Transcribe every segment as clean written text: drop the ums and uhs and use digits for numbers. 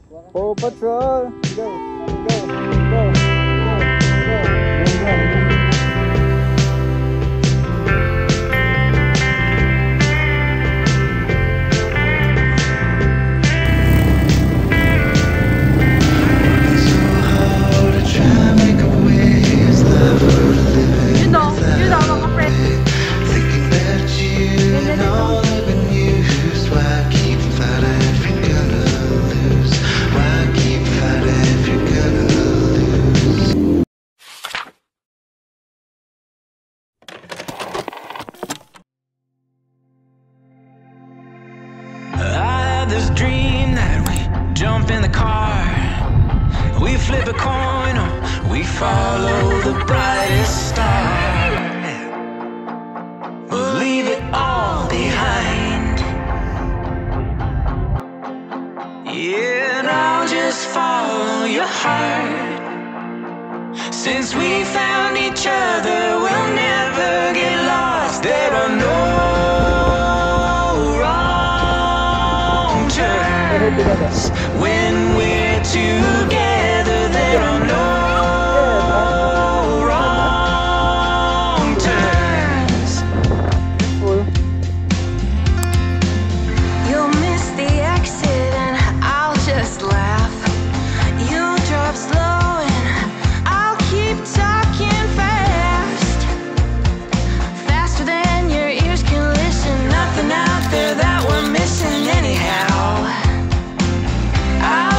Paw Patrol! Go! Go! Go! Go! This dream that we jump in the car, we flip a coin, or we follow the brightest star. We'll leave it all behind. Yeah, and I'll just follow your heart. Since we found each other, we'll never get lost. There are no when we're together, there are no wrong turns. You'll miss the exit and I'll just laugh. You'll drive slow and I'll keep talking fast. Faster than your ears can listen. Nothing out there that we're missing anyhow.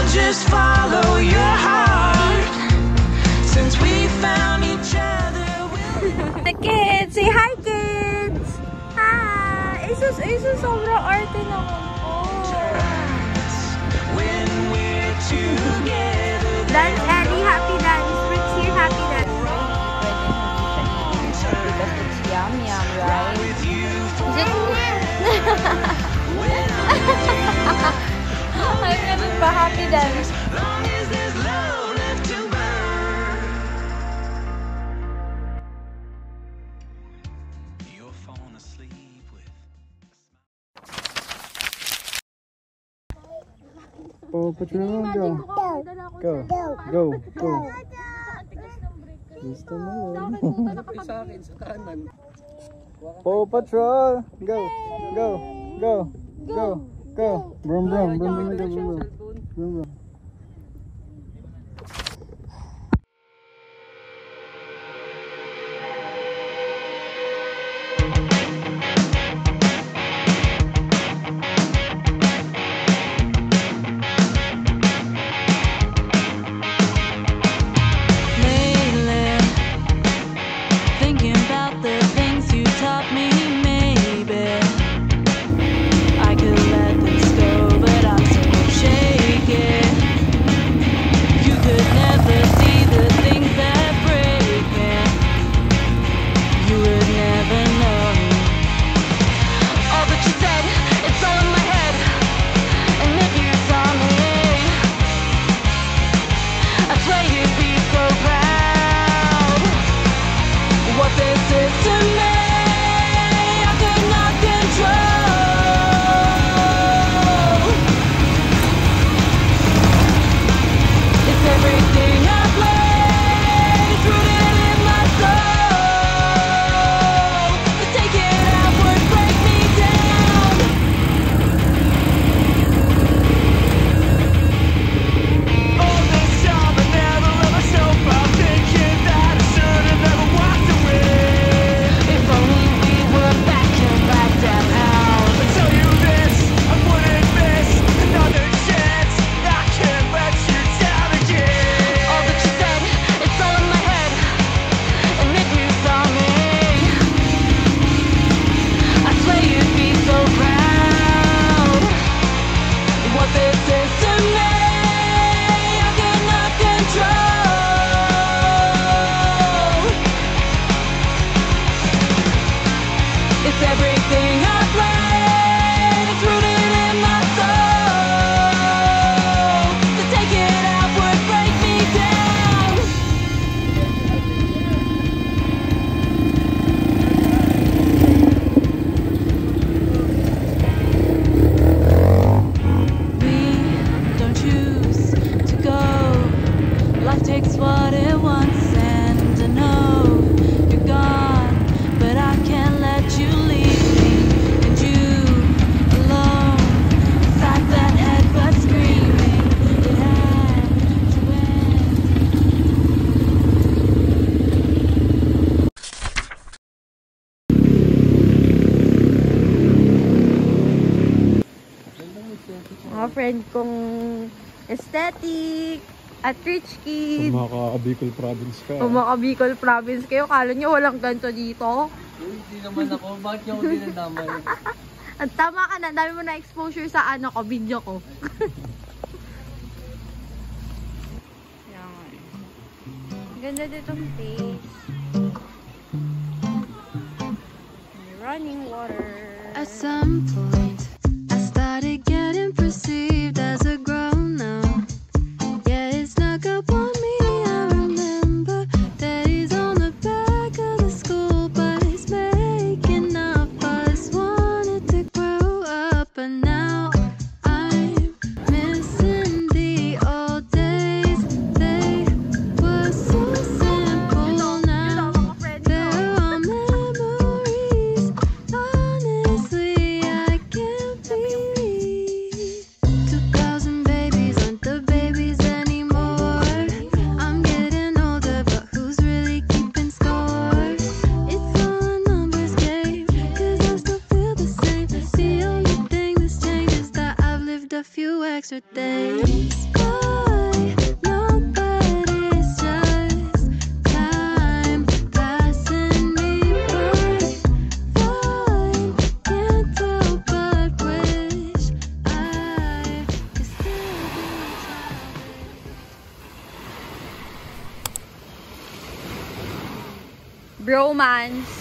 Just follow your heart. Since we found each other. The kids! Say hi, kids! Hi! Isus, sobrang arte naman po. When we're together. Dance, Ellie. Happy dance. Brooks here. Happy dance. Because it's yum, right? Ay, ganun ba? Happy dance. Paw Patrol, go! Go! Go! Go! Gusto mo yun. Paw Patrol, go! Go! Go! Go! Go! Brum brum! Brum brum! Brum brum! Brum brum! I could let this go, but I'm so shaken. friend kong aesthetic at rich kid. Kung maka-Bicol province ka. Kung maka-Bicol province kayo, kala nyo walang ganito dito? Hindi naman ako. Bakit niyo ako dinadamay? At tama ka na, dami mo na exposure sa ano ko, video ko. Yan. Ganda ditong place. May running water. At some point, I started getting perceived as a grown-up. Yeah, it snuck up on me. I remember that he's on the back of the school bus, making up us, wanted to grow up, but now I'm missing the old days. They were so simple. Now they're all memories. Honestly, I can't believe 2,000 babies aren't the babies anymore. I'm getting older, but who's really keeping score? It's all a numbers game, 'cause I still feel the same. The only thing that's changed is that I've lived a few extra days. Why? No, but it's just time passing me by. Fine, can't help but wish I could still be Bromance.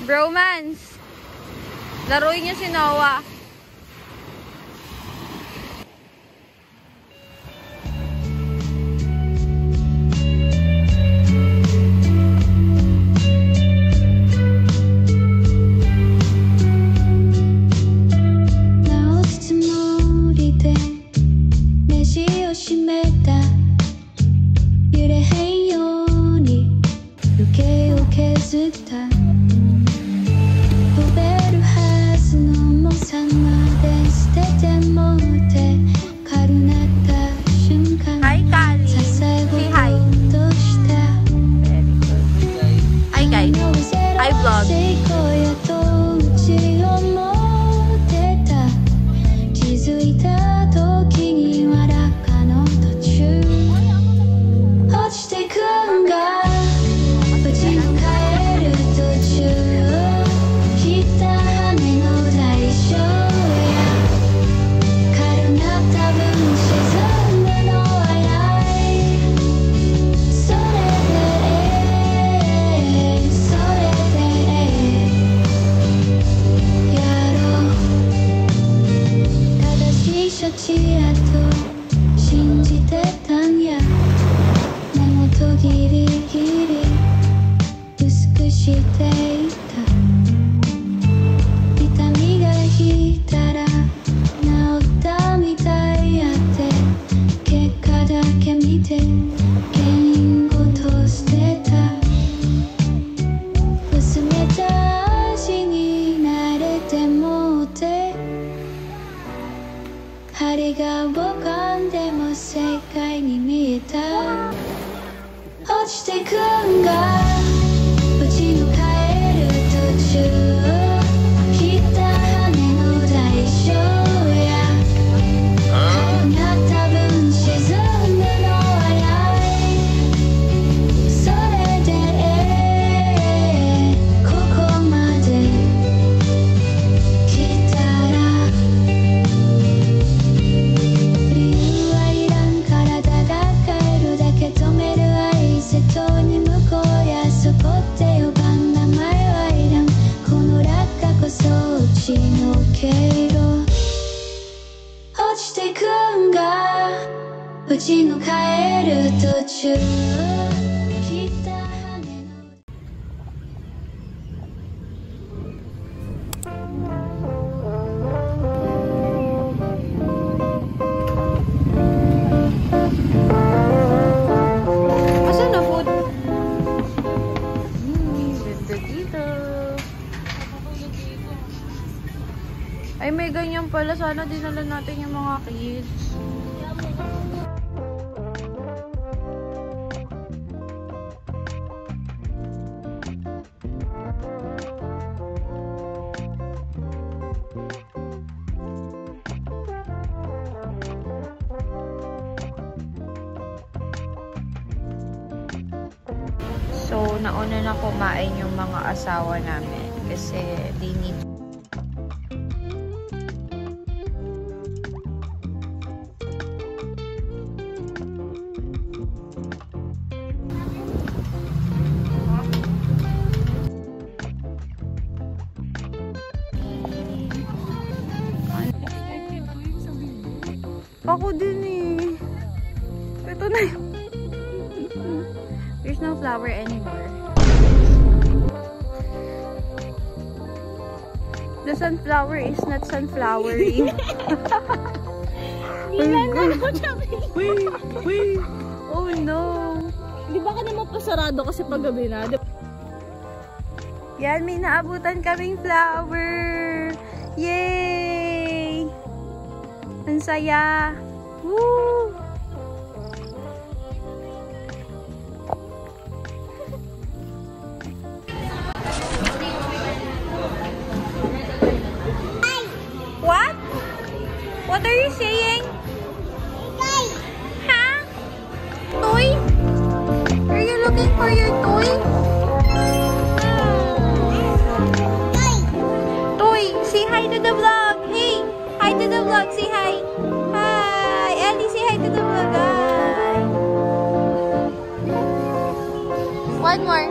Bromance. Laruin niyo si Noah.直すつもりでネジを締めた揺れへんように時計を削った飛べるはずの重さまで捨ててもって軽なった瞬間 Hi, Kali. ささやご Say hi. とした Hi, guys. Hi, vlog. 成功やとうち思ってた気づいた時には落下の途中落ちてくんが無事に帰る途中切った羽の代償や軽なった分沈むのはないそれでやろう正しい処置やと信じてたんや根元ギリギリ薄くしていた痛みが引いたら治ったみたいやって結果だけ見て原因ごと捨てた薄めた足に慣れてもうて針が動かんでも正解に見えた落ちてくんが無事に帰る途中切った羽の代償や軽なった分沈むのはないそれでここまで来たら理由はいらん体が帰るだけ止める愛瀬戸に向こうやそこって呼ばん名前はいらんこの落下こそうちの経路落ちてくんがうちの帰る途中切った羽のAsan na food? Ganda dito. Ay, may ganyan pala. Sana dinala natin yung mga kids. So, nauna na kumain yung mga asawa namin kasi they need Ako din eh. Ito na yun. There's no flower anymore. The sunflower is not sunflowery. Wait. Oh no. Di ba ka naman pasarado kasi paggabi na? Yan, may naabutan kaming flower. Yay! Ang saya. Woo! What? What are you saying? Huh? Toy? Are you looking for your toy? Toy, say hi to the vlog. Hey, hi to the vlog. Say hi. Hi. Ellie, say hi to the vlog. Hi. One more.